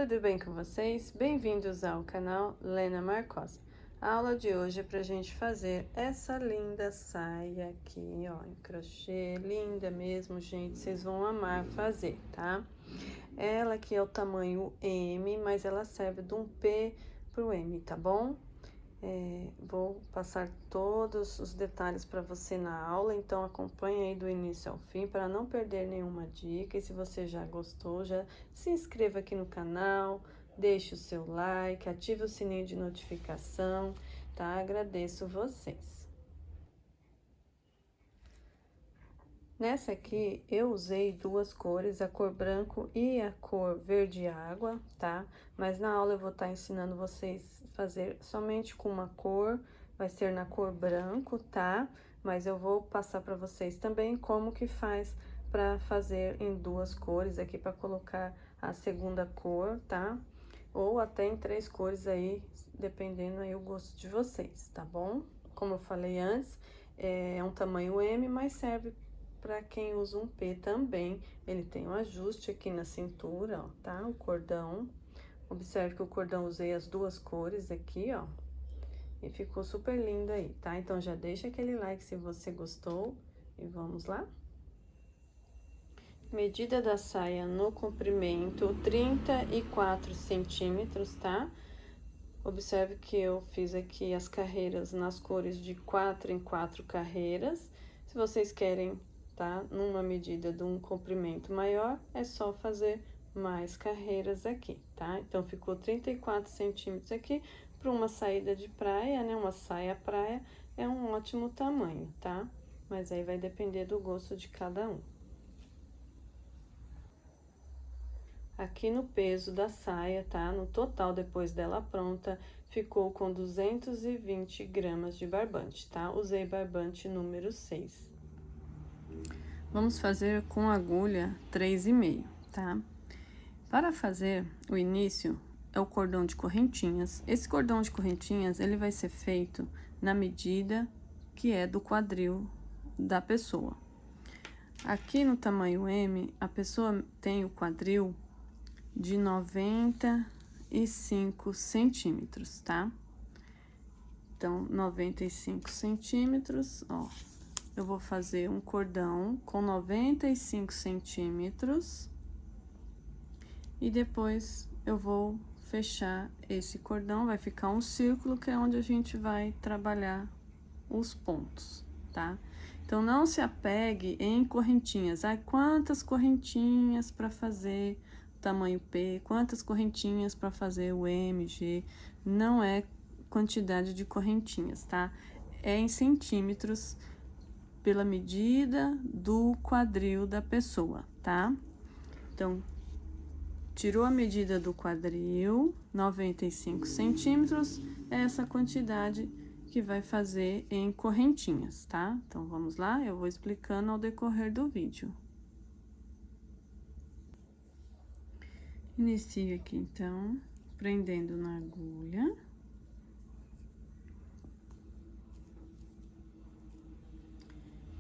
tudo bem com vocês? Bem-vindos ao canal Lena Marcosa. A aula de hoje é pra gente fazer essa linda saia aqui, ó, em crochê, linda mesmo, gente, vocês vão amar fazer, tá? Ela aqui é o tamanho M, mas ela serve de um P pro M, tá bom? Vou passar todos os detalhes para você na aula, então acompanhe aí do início ao fim para não perder nenhuma dica. E se você já gostou, já se inscreva aqui no canal, deixe o seu like, ative o sininho de notificação, tá? Agradeço vocês. Nessa aqui, eu usei duas cores, a cor branco e a cor verde água, tá? Mas na aula eu vou estar ensinando vocês a fazer somente com uma cor, vai ser na cor branco, tá? Mas eu vou passar para vocês também como que faz para fazer em duas cores aqui, para colocar a segunda cor, tá? Ou até em três cores aí, dependendo aí o gosto de vocês, tá bom? Como eu falei antes, é um tamanho M, mas serve para quem usa um P também. Ele tem um ajuste aqui na cintura, ó, tá? O cordão. Observe que o cordão usei as duas cores aqui, ó. E ficou super lindo aí, tá? Então, já deixa aquele like se você gostou. E vamos lá? Medida da saia no comprimento, 34 centímetros, tá? Observe que eu fiz aqui as carreiras nas cores de 4 em 4 carreiras. Se vocês querem, tá, numa medida de um comprimento maior, é só fazer mais carreiras aqui, tá? Então, ficou 34 centímetros aqui para uma saída de praia, né? Uma saia praia é um ótimo tamanho, tá? Mas aí vai depender do gosto de cada um. Aqui no peso da saia, tá? No total, depois dela pronta, ficou com 220 gramas de barbante, tá? Usei barbante número 6. Vamos fazer com agulha 3,5, tá? Para fazer o início, é o cordão de correntinhas. Esse cordão de correntinhas, ele vai ser feito na medida que é do quadril da pessoa. Aqui no tamanho M, a pessoa tem o quadril de 95 centímetros, tá? Então, 95 centímetros, ó. Eu vou fazer um cordão com 95 centímetros. E depois eu vou fechar esse cordão, vai ficar um círculo que é onde a gente vai trabalhar os pontos, tá? Então, não se apegue em correntinhas. Ai, quantas correntinhas para fazer tamanho P, quantas correntinhas para fazer o M, G, não é quantidade de correntinhas, tá? É em centímetros pela medida do quadril da pessoa, tá? Então, tirou a medida do quadril, 95 centímetros, é essa quantidade que vai fazer em correntinhas, tá? Então, vamos lá, eu vou explicando ao decorrer do vídeo. Inicio aqui, então, prendendo na agulha.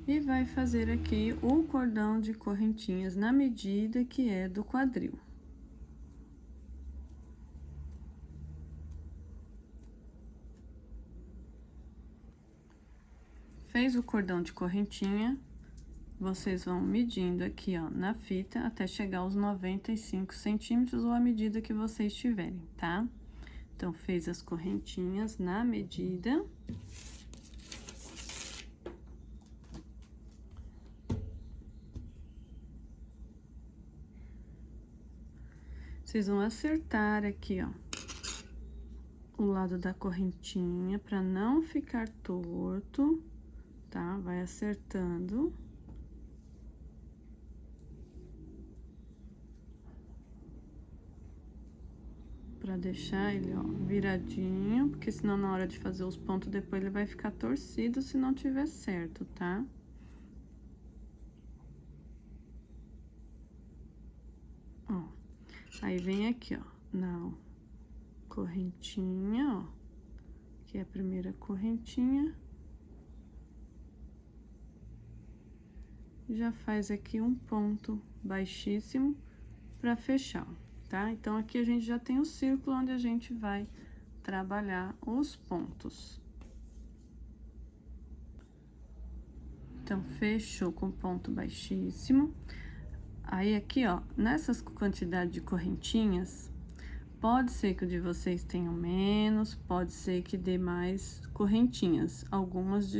E vai fazer aqui o cordão de correntinhas na medida que é do quadril. Fez o cordão de correntinha, vocês vão medindo aqui, ó, na fita, até chegar aos 95 centímetros ou a medida que vocês tiverem, tá? Então, fez as correntinhas na medida. Vocês vão acertar aqui, ó, o lado da correntinha, pra não ficar torto, tá? Vai acertando. Pra deixar ele, ó, viradinho, porque senão na hora de fazer os pontos depois ele vai ficar torcido se não tiver certo, tá? Ó, aí vem aqui, ó, na correntinha, ó, que é a primeira correntinha. Já faz aqui um ponto baixíssimo pra fechar, ó. tá? Então, aqui a gente já tem o círculo onde a gente vai trabalhar os pontos. Então, fechou com ponto baixíssimo. Aí, aqui, ó, nessas quantidades de correntinhas, pode ser que o de vocês tenham menos, pode ser que dê mais correntinhas, algumas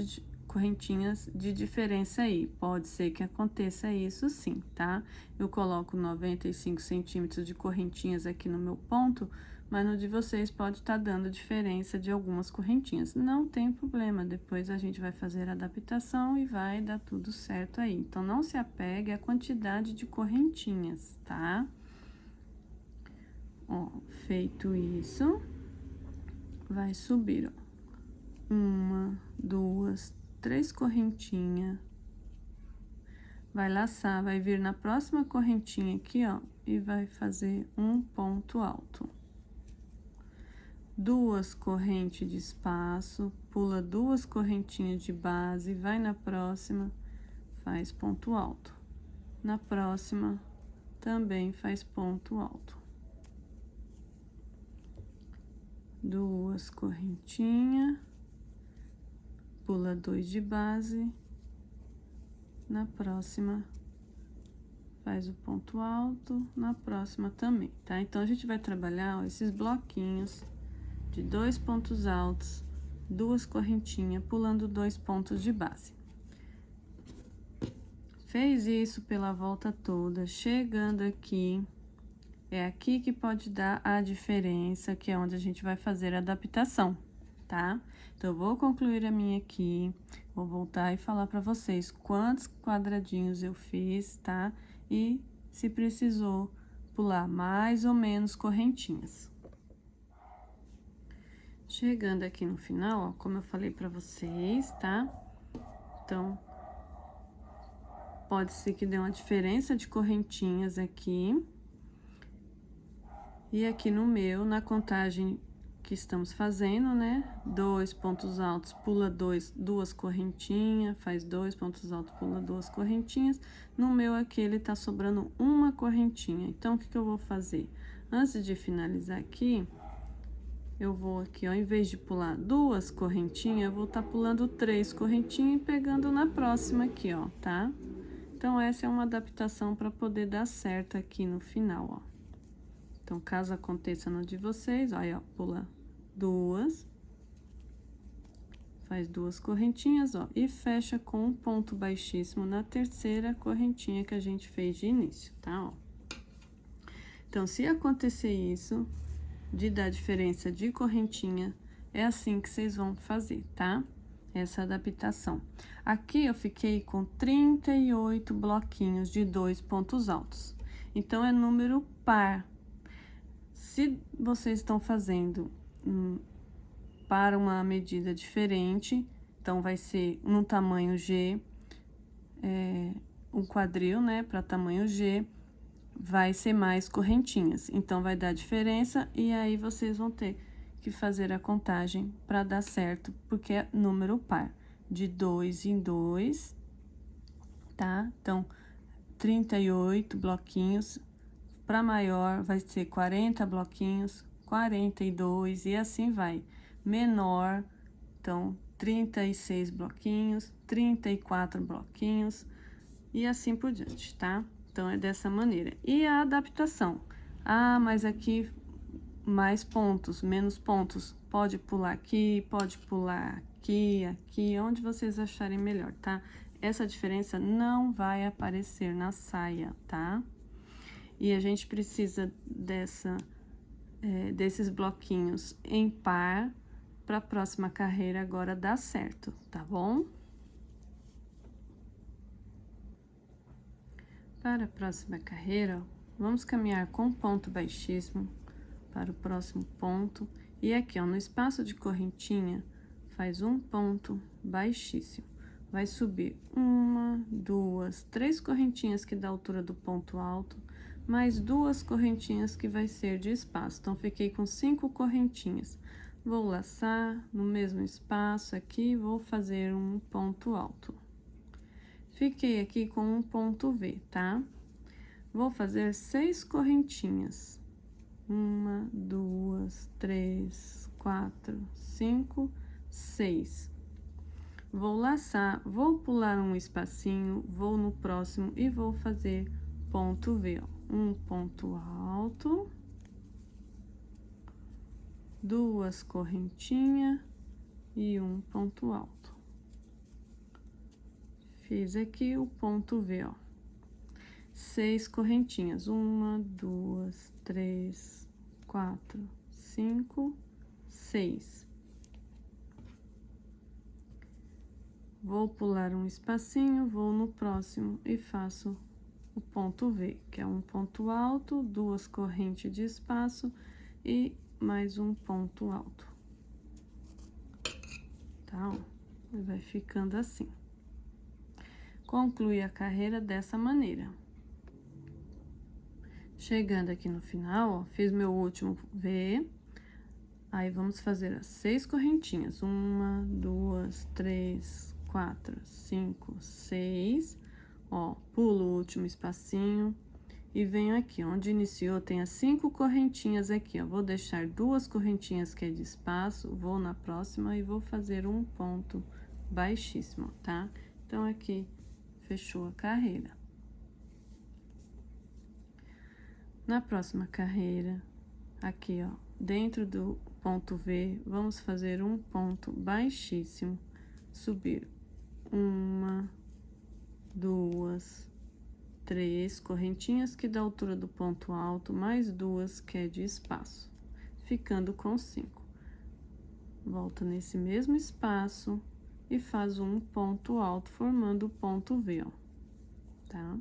correntinhas de diferença aí, pode ser que aconteça isso sim, tá? Eu coloco 95 centímetros de correntinhas aqui no meu ponto, mas no de vocês pode estar dando diferença de algumas correntinhas. Não tem problema, depois a gente vai fazer a adaptação e vai dar tudo certo aí. Então, não se apegue à quantidade de correntinhas, tá? Ó, feito isso, vai subir, ó, 1, 2, 3 correntinhas, vai laçar, vai vir na próxima correntinha aqui, ó, e vai fazer um ponto alto. 2 correntes de espaço, pula 2 correntinhas de base, vai na próxima, faz ponto alto. Na próxima, também faz ponto alto. 2 correntinhas, pula 2 de base, na próxima faz o ponto alto, na próxima também, tá? Então, a gente vai trabalhar, ó, esses bloquinhos de 2 pontos altos, 2 correntinhas, pulando 2 pontos de base. Fez isso pela volta toda, chegando aqui, é aqui que pode dar a diferença, que é onde a gente vai fazer a adaptação, tá? Então, eu vou concluir a minha aqui, vou voltar e falar pra vocês quantos quadradinhos eu fiz, tá? E se precisou pular mais ou menos correntinhas. Chegando aqui no final, ó, como eu falei pra vocês, tá? Então, pode ser que dê uma diferença de correntinhas aqui. E aqui no meu, na contagem que estamos fazendo, né? 2 pontos altos, pula 2 correntinhas, faz 2 pontos altos, pula 2 correntinhas. No meu aqui, ele tá sobrando uma correntinha. Então, o que que eu vou fazer? Antes de finalizar aqui, eu vou aqui, ó, em vez de pular 2 correntinhas, eu vou estar pulando 3 correntinhas e pegando na próxima aqui, ó, tá? Então, essa é uma adaptação para poder dar certo aqui no final, ó. Então, caso aconteça no de vocês, ó, aí, ó, pula 2, faz 2 correntinhas, ó, e fecha com um ponto baixíssimo na terceira correntinha que a gente fez de início, tá, ó. Então, se acontecer isso, de dar diferença de correntinha, é assim que vocês vão fazer, tá? Essa adaptação. Aqui eu fiquei com 38 bloquinhos de 2 pontos altos. Então, é número par. Se vocês estão fazendo para uma medida diferente, então, vai ser no tamanho G, um quadril, né, para tamanho G, vai ser mais correntinhas. Então, vai dar diferença e aí vocês vão ter que fazer a contagem para dar certo, porque é número par, de 2 em 2, tá? Então, 38 bloquinhos, para maior vai ser 40 bloquinhos, 42 e assim vai. Menor, então, 36 bloquinhos, 34 bloquinhos e assim por diante, tá? Então, é dessa maneira. E a adaptação? Ah, mas aqui mais pontos, menos pontos. Pode pular aqui, pode pular aqui, aqui, onde vocês acharem melhor, tá? Essa diferença não vai aparecer na saia, tá? E a gente precisa desses bloquinhos em par para a próxima carreira agora dar certo, tá bom? Para a próxima carreira, vamos caminhar com ponto baixíssimo para o próximo ponto. E aqui, ó, no espaço de correntinha, faz um ponto baixíssimo. Vai subir 1, 2, 3 correntinhas que dá a altura do ponto alto, mais 2 correntinhas que vai ser de espaço. Então, fiquei com 5 correntinhas. Vou laçar no mesmo espaço aqui, vou fazer um ponto alto. Fiquei aqui com um ponto V, tá? Vou fazer 6 correntinhas. 1, 2, 3, 4, 5, 6. Vou laçar, vou pular um espacinho, vou no próximo e vou fazer ponto V, ó. Um ponto alto, duas correntinhas e um ponto alto. Fiz aqui o ponto V, ó. 6 correntinhas, 1, 2, 3, 4, 5, 6. Vou pular um espacinho, vou no próximo e faço o ponto V, que é um ponto alto, duas correntes de espaço e mais um ponto alto. Tá, ó? Vai ficando assim. Conclui a carreira dessa maneira. Chegando aqui no final, ó, fiz meu último V. Aí, vamos fazer as 6 correntinhas. 1, 2, 3, 4, 5, 6. Ó, pulo o último espacinho e venho aqui, onde iniciou, tem as 5 correntinhas aqui, ó. Vou deixar 2 correntinhas que é de espaço, vou na próxima e vou fazer um ponto baixíssimo, tá? Então, aqui, fechou a carreira. Na próxima carreira, aqui, ó, dentro do ponto V, vamos fazer um ponto baixíssimo, subir 1, 2, 3 correntinhas que dá a altura do ponto alto, mais 2 que é de espaço, ficando com 5. Volta nesse mesmo espaço e faz um ponto alto, formando o ponto V, ó, tá?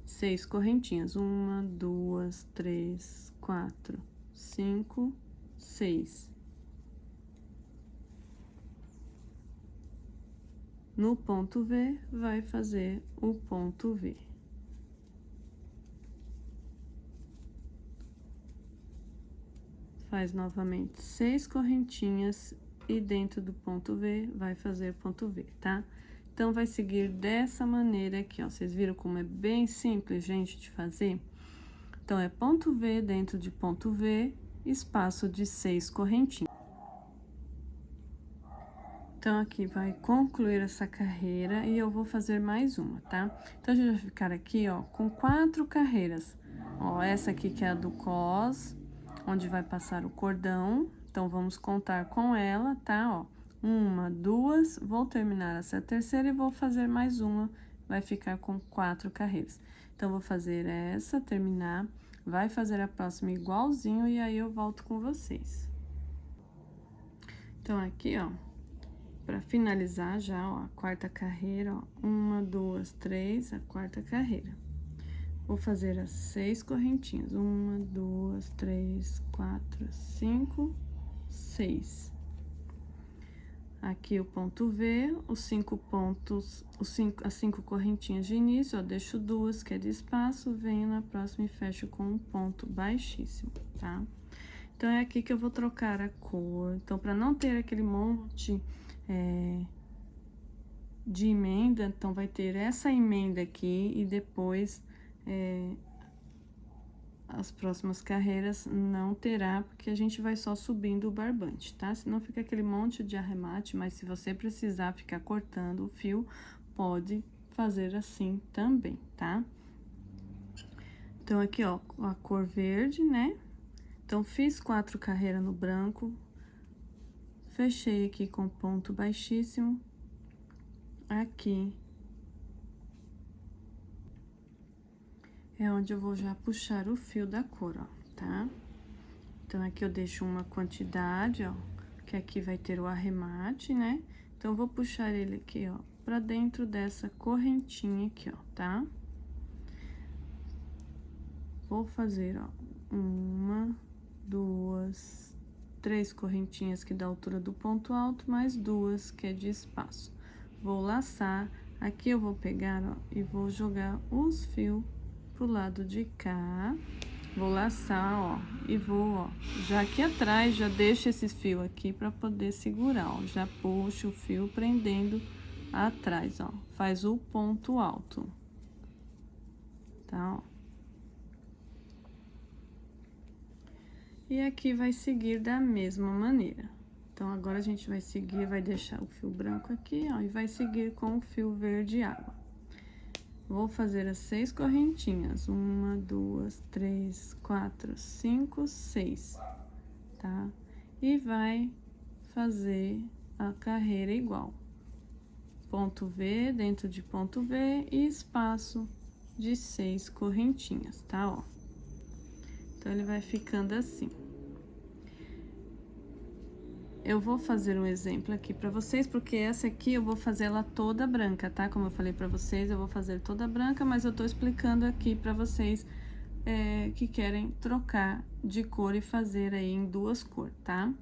6 correntinhas, 1, 2, 3, 4, 5, 6. No ponto V, vai fazer o ponto V. Faz novamente 6 correntinhas e dentro do ponto V, vai fazer ponto V, tá? Então, vai seguir dessa maneira aqui, ó. Vocês viram como é bem simples, gente, de fazer? Então, é ponto V dentro de ponto V, espaço de 6 correntinhas. Então, aqui vai concluir essa carreira e eu vou fazer mais uma, tá? Então, a gente vai ficar aqui, ó, com 4 carreiras. Ó, essa aqui que é a do cos, onde vai passar o cordão. Então, vamos contar com ela, tá? Ó, 1, 2, vou terminar essa terceira e vou fazer mais uma, vai ficar com 4 carreiras. Então, vou fazer essa, terminar, vai fazer a próxima igualzinho e aí eu volto com vocês. Então, aqui, ó, para finalizar já, ó, a quarta carreira, ó, 1, 2, 3, a quarta carreira. Vou fazer as 6 correntinhas, 1, 2, 3, 4, 5, 6. Aqui o ponto V, os 5 pontos, as 5 correntinhas de início, ó, deixo 2 que é de espaço, venho na próxima e fecho com um ponto baixíssimo, tá? Então, é aqui que eu vou trocar a cor. Então, para não ter aquele monte de emenda, então, vai ter essa emenda aqui e depois as próximas carreiras não terá, porque a gente vai só subindo o barbante, tá? Senão fica aquele monte de arremate, mas se você precisar ficar cortando o fio, pode fazer assim também, tá? Então, aqui, ó, a cor verde, né? Então, fiz 4 carreiras no branco, fechei aqui com ponto baixíssimo, aqui é onde eu vou já puxar o fio da cor, ó, tá? Então, aqui eu deixo uma quantidade, ó, que aqui vai ter o arremate, né? Então, eu vou puxar ele aqui, ó, pra dentro dessa correntinha aqui, ó, tá? Vou fazer, ó, 1, 2, 3 correntinhas que dá a altura do ponto alto, mais 2 que é de espaço. Vou laçar, aqui eu vou pegar, ó, e vou jogar os fios pro lado de cá. Vou laçar, ó, e vou, ó, já aqui atrás, já deixo esse fio aqui pra poder segurar, ó. Já puxo o fio prendendo atrás, ó. Faz o ponto alto, tá, ó. E aqui vai seguir da mesma maneira. Então, agora a gente vai seguir, vai deixar o fio branco aqui, ó, e vai seguir com o fio verde água. Vou fazer as 6 correntinhas. 1, 2, 3, 4, 5, 6, tá? E vai fazer a carreira igual. Ponto V dentro de ponto V e espaço de 6 correntinhas, tá? Ó. Então, ele vai ficando assim. Eu vou fazer um exemplo aqui pra vocês, porque essa aqui eu vou fazer ela toda branca, tá? Como eu falei pra vocês, eu vou fazer toda branca, mas eu tô explicando aqui pra vocês que querem trocar de cor e fazer aí em 2 cores, tá?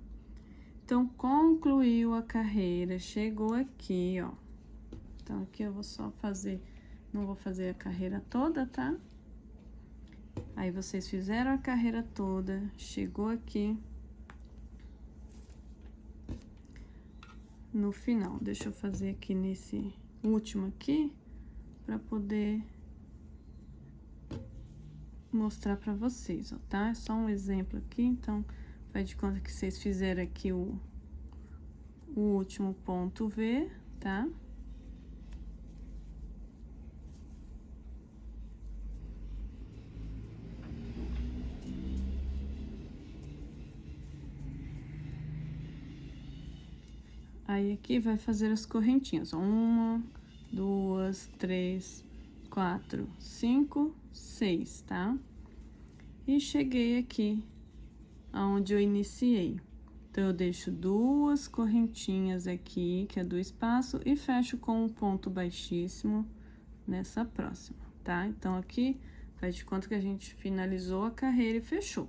Então, concluiu a carreira, chegou aqui, ó. Então, aqui eu vou só fazer, não vou fazer a carreira toda, tá? Aí, vocês fizeram a carreira toda, chegou aqui. No final, deixa eu fazer aqui nesse último aqui, pra poder mostrar pra vocês, ó, tá? É só um exemplo aqui, então, faz de conta que vocês fizeram aqui o último ponto V, tá? Aí, aqui vai fazer as correntinhas, ó. 1, 2, 3, 4, 5, 6, tá? E cheguei aqui, aonde eu iniciei. Então, eu deixo 2 correntinhas aqui, que é do espaço, e fecho com um ponto baixíssimo nessa próxima, tá? Então, aqui, faz de conta que a gente finalizou a carreira e fechou.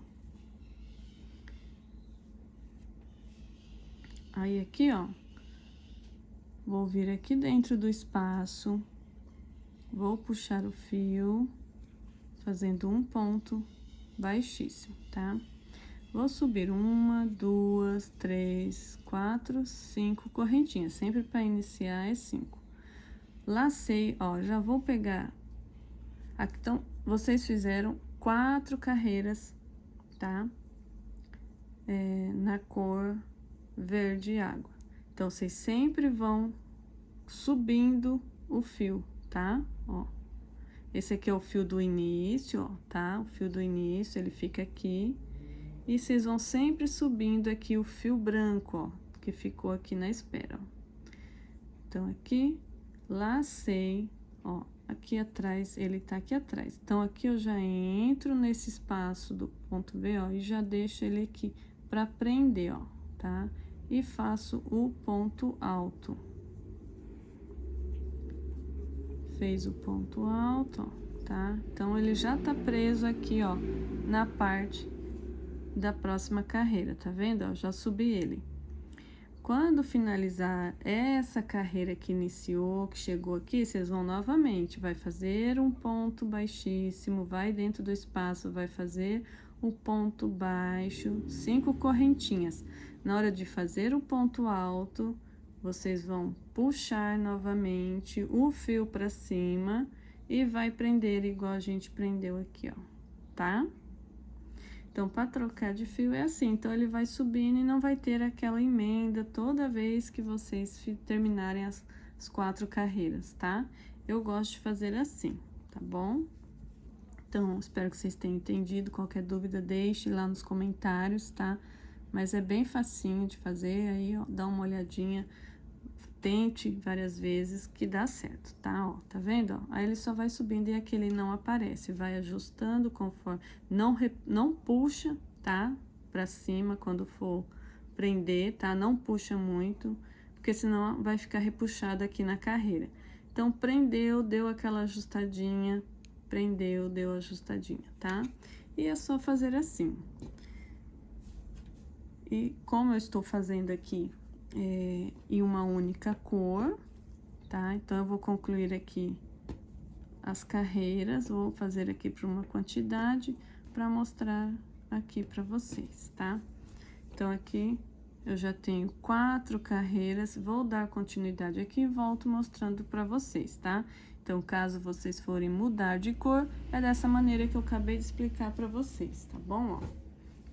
Aí, aqui, ó, vou vir aqui dentro do espaço, vou puxar o fio, fazendo um ponto baixíssimo, tá? Vou subir 1, 2, 3, 4, 5 correntinhas, sempre para iniciar é 5. Lacei, ó, já vou pegar, aqui, então, vocês fizeram 4 carreiras, tá? Na cor verde água. Então, vocês sempre vão subindo o fio, tá? Ó, esse aqui é o fio do início, ó, tá? O fio do início, ele fica aqui. E vocês vão sempre subindo aqui o fio branco, ó, que ficou aqui na espera, ó. Então, aqui, lacei, ó, aqui atrás, ele tá aqui atrás. Então, aqui eu já entro nesse espaço do ponto V, ó, e já deixo ele aqui pra prender, ó, tá? E faço o ponto alto. Fez o ponto alto, ó, tá? Então, ele já tá preso aqui, ó, na parte da próxima carreira, tá vendo? Ó, já subi ele. Quando finalizar essa carreira que iniciou, que chegou aqui, vocês vão novamente, vai fazer um ponto baixíssimo, vai dentro do espaço, vai fazer o ponto baixo, 5 correntinhas. Na hora de fazer o ponto alto, vocês vão puxar novamente o fio pra cima e vai prender igual a gente prendeu aqui, ó, tá? Então, para trocar de fio é assim, então ele vai subindo e não vai ter aquela emenda toda vez que vocês terminarem as 4 carreiras, tá? Eu gosto de fazer assim, tá bom? Então, espero que vocês tenham entendido. Qualquer dúvida, deixe lá nos comentários, tá? Mas é bem facinho de fazer, aí, ó, dá uma olhadinha, tente várias vezes que dá certo, tá? Ó, tá vendo? Ó? Aí ele só vai subindo e aquele não aparece, vai ajustando conforme, não puxa, tá? Pra cima quando for prender, tá? Não puxa muito, porque senão vai ficar repuxado aqui na carreira. Então, prendeu, deu aquela ajustadinha, prendeu, deu ajustadinha, tá? E é só fazer assim. E como eu estou fazendo aqui em uma única cor, tá? Então, eu vou concluir aqui as carreiras, vou fazer aqui por uma quantidade para mostrar aqui para vocês, tá? Então, aqui eu já tenho 4 carreiras, vou dar continuidade aqui e volto mostrando para vocês, tá? Então, caso vocês forem mudar de cor, é dessa maneira que eu acabei de explicar para vocês, tá bom? Ó.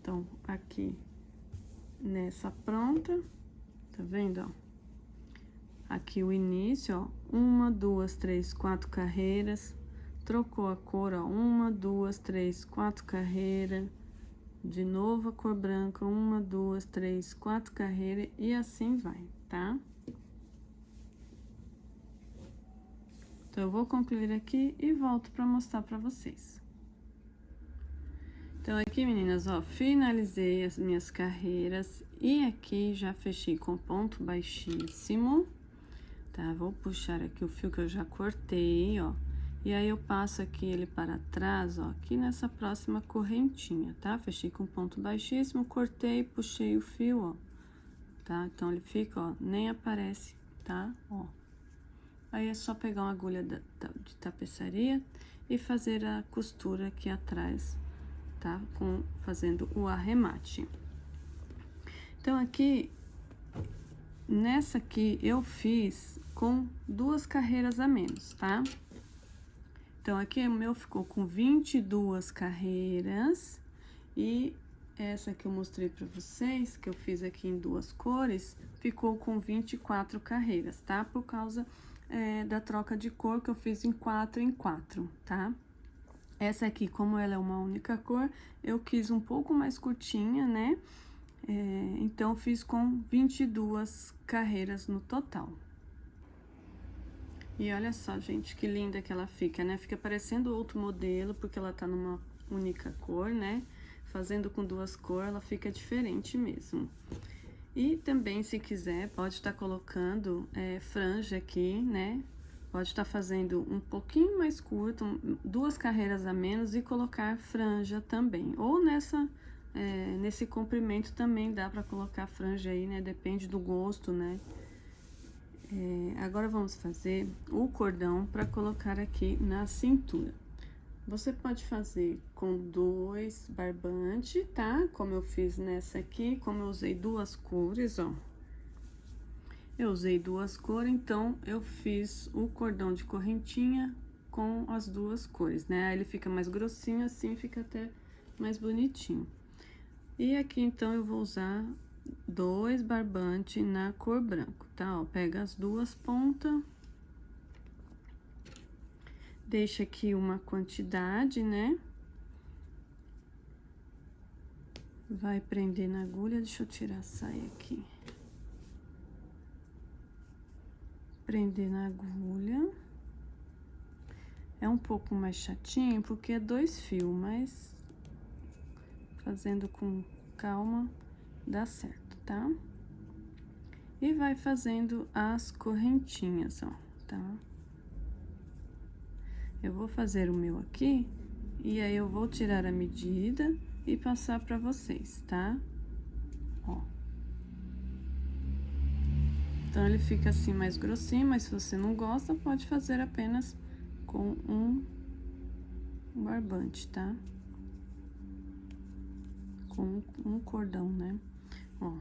Então, aqui nessa pronta, tá vendo, ó? Aqui o início, ó, 1, 2, 3, 4 carreiras, trocou a cor, ó, 1, 2, 3, 4 carreiras, de novo a cor branca, 1, 2, 3, 4 carreiras, e assim vai, tá? Então, eu vou concluir aqui e volto para mostrar para vocês. Então, aqui, meninas, ó, finalizei as minhas carreiras e aqui já fechei com ponto baixíssimo, tá? Vou puxar aqui o fio que eu já cortei, ó, e aí eu passo aqui ele para trás, ó, aqui nessa próxima correntinha, tá? Fechei com ponto baixíssimo, cortei, puxei o fio, ó, tá? Então, ele fica, ó, nem aparece, tá? Ó. Aí é só pegar uma agulha de tapeçaria e fazer a costura aqui atrás, tá? Fazendo o arremate. Então, aqui, nessa aqui, eu fiz com 2 carreiras a menos, tá? Então, aqui o meu ficou com 22 carreiras e essa que eu mostrei pra vocês, que eu fiz aqui em 2 cores, ficou com 24 carreiras, tá? Por causa da troca de cor que eu fiz em 4 em 4, tá? Essa aqui, como ela é uma única cor, eu quis um pouco mais curtinha, né? Então, fiz com 22 carreiras no total. E olha só, gente, que linda que ela fica, né? Fica parecendo outro modelo, porque ela tá numa única cor, né? Fazendo com 2 cores, ela fica diferente mesmo. E também, se quiser, pode estar colocando franja aqui, né? Pode estar fazendo um pouquinho mais curto, 2 carreiras a menos e colocar franja também. Ou nesse comprimento também dá pra colocar franja aí, né? Depende do gosto, né? Agora, vamos fazer o cordão pra colocar aqui na cintura. Você pode fazer com 2 barbantes, tá? Como eu fiz nessa aqui, como eu usei 2 cores, ó. Eu usei 2 cores, então, eu fiz o cordão de correntinha com as 2 cores, né? Aí ele fica mais grossinho, assim, fica até mais bonitinho. E aqui, então, eu vou usar 2 barbantes na cor branco, tá? Ó, pega as 2 pontas. Deixa aqui uma quantidade, né? Vai prender na agulha, deixa eu tirar a saia aqui. Prender na agulha. É um pouco mais chatinho, porque é 2 fios, mas fazendo com calma dá certo, tá? E vai fazendo as correntinhas, ó, tá? Eu vou fazer o meu aqui, e aí eu vou tirar a medida e passar pra vocês, tá? Ó. Então, ele fica assim mais grossinho, mas se você não gosta, pode fazer apenas com um barbante, tá? Com um cordão, né? Ó.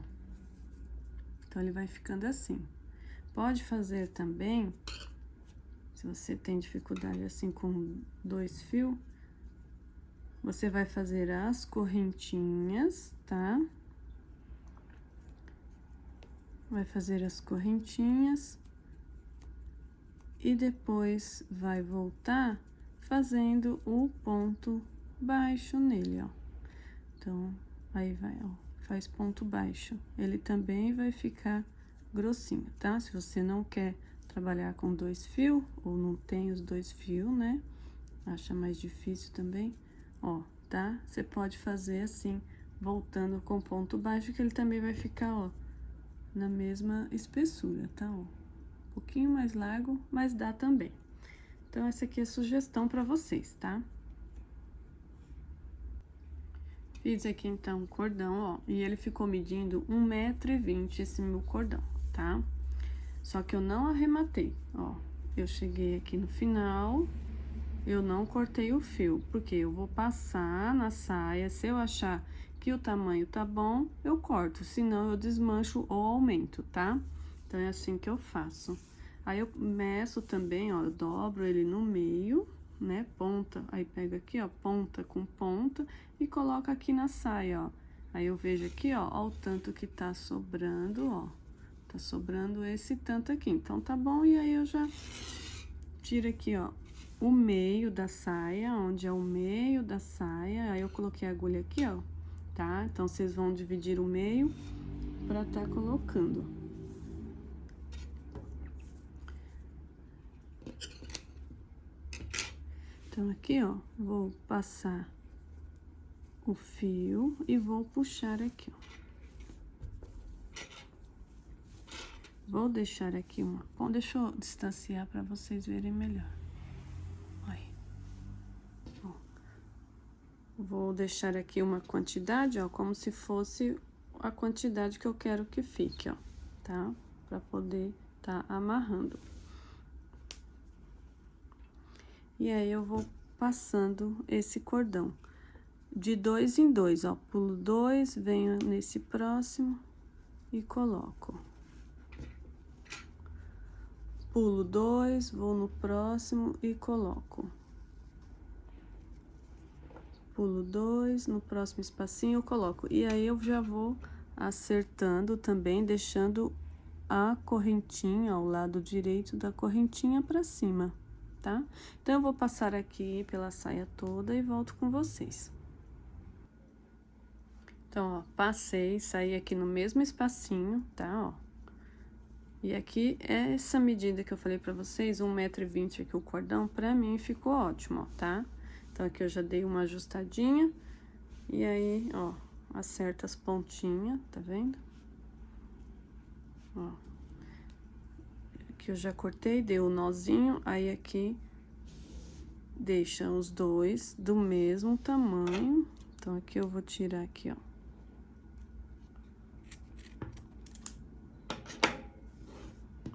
Então, ele vai ficando assim. Pode fazer também, se você tem dificuldade assim com 2 fios, você vai fazer as correntinhas, tá? Vai fazer as correntinhas e depois vai voltar fazendo o ponto baixo nele, ó. Então, aí vai, ó, faz ponto baixo. Ele também vai ficar grossinho, tá? Se você não quer trabalhar com 2 fios, ou não tem os 2 fios, né? Acha mais difícil também, ó, tá? Você pode fazer assim, voltando com ponto baixo, que ele também vai ficar, ó, na mesma espessura, tá? Ó, um pouquinho mais largo, mas dá também. Então, essa aqui é sugestão pra vocês, tá? Fiz aqui, então, o cordão, ó, e ele ficou medindo 1,20 m esse meu cordão, tá? Só que eu não arrematei, ó. Eu cheguei aqui no final, eu não cortei o fio, porque eu vou passar na saia, se eu achar que o tamanho tá bom, eu corto, senão eu desmancho ou aumento, tá? Então, é assim que eu faço. Aí, eu meço também, ó, eu dobro ele no meio, né, ponta, aí pega aqui, ó, ponta com ponta e coloca aqui na saia, ó, Aí eu vejo aqui, ó o tanto que tá sobrando, ó. Tá sobrando esse tanto aqui, então tá bom. E aí eu já tiro aqui, ó, o meio da saia, onde é o meio da saia. Aí eu coloquei a agulha aqui, ó, tá? Então, vocês vão dividir o meio pra tá colocando. Então, aqui, ó, vou passar o fio e vou puxar aqui, ó. Vou deixar aqui uma... Bom, deixa eu distanciar para vocês verem melhor. Aí. Ó. Vou deixar aqui uma quantidade, ó, como se fosse a quantidade que eu quero que fique, ó, tá? Para poder tá amarrando. E aí, eu vou passando esse cordão de 2 em 2, ó. Pulo 2, venho nesse próximo e coloco. Pulo 2, vou no próximo e coloco. Pulo 2, no próximo espacinho eu coloco. E aí, eu já vou acertando também, deixando a correntinha, ao lado direito da correntinha pra cima, tá? Então, eu vou passar aqui pela saia toda e volto com vocês. Então, ó, passei, saí aqui no mesmo espacinho, tá, ó. E aqui, essa medida que eu falei pra vocês, 1,20 m aqui o cordão, pra mim ficou ótimo, ó, tá? Então, aqui eu já dei uma ajustadinha, e aí, ó, acerta as pontinhas, tá vendo? Ó. Aqui eu já cortei, dei o nozinho, aí aqui deixa os dois do mesmo tamanho. Então, aqui eu vou tirar aqui, ó.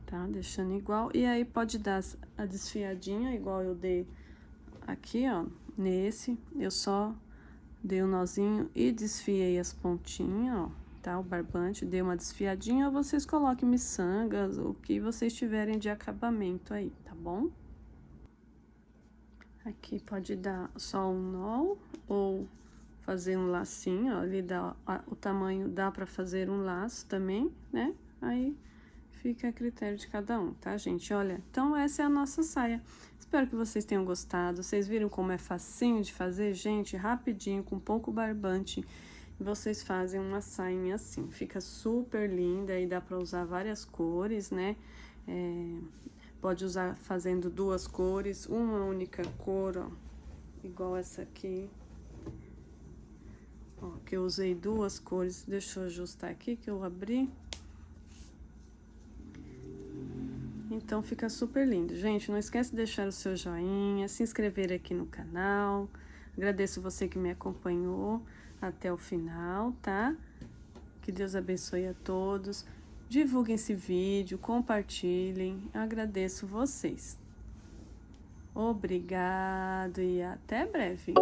Tá? Deixando igual. E aí, pode dar a desfiadinha, igual eu dei aqui, ó, nesse. Eu só dei o nozinho e desfiei as pontinhas, ó, tá? O barbante, dei uma desfiadinha, ou vocês coloquem miçangas, o que vocês tiverem de acabamento aí, tá bom? Aqui pode dar só um nó, ou fazer um lacinho, ó, ali dá, o tamanho dá pra fazer um laço também, né? Aí... fica a critério de cada um, tá, gente? Olha, então essa é a nossa saia. Espero que vocês tenham gostado. Vocês viram como é facinho de fazer, gente? Rapidinho, com pouco barbante. Vocês fazem uma sainha assim. Fica super linda e dá pra usar várias cores, né? Pode usar fazendo duas cores, uma única cor, ó. Igual essa aqui. Ó, que eu usei duas cores. Deixa eu ajustar aqui que eu abri. Então, fica super lindo. Gente, não esquece de deixar o seu joinha, se inscrever aqui no canal. Agradeço você que me acompanhou até o final, tá? Que Deus abençoe a todos. Divulguem esse vídeo, compartilhem. Agradeço vocês. Obrigado e até breve.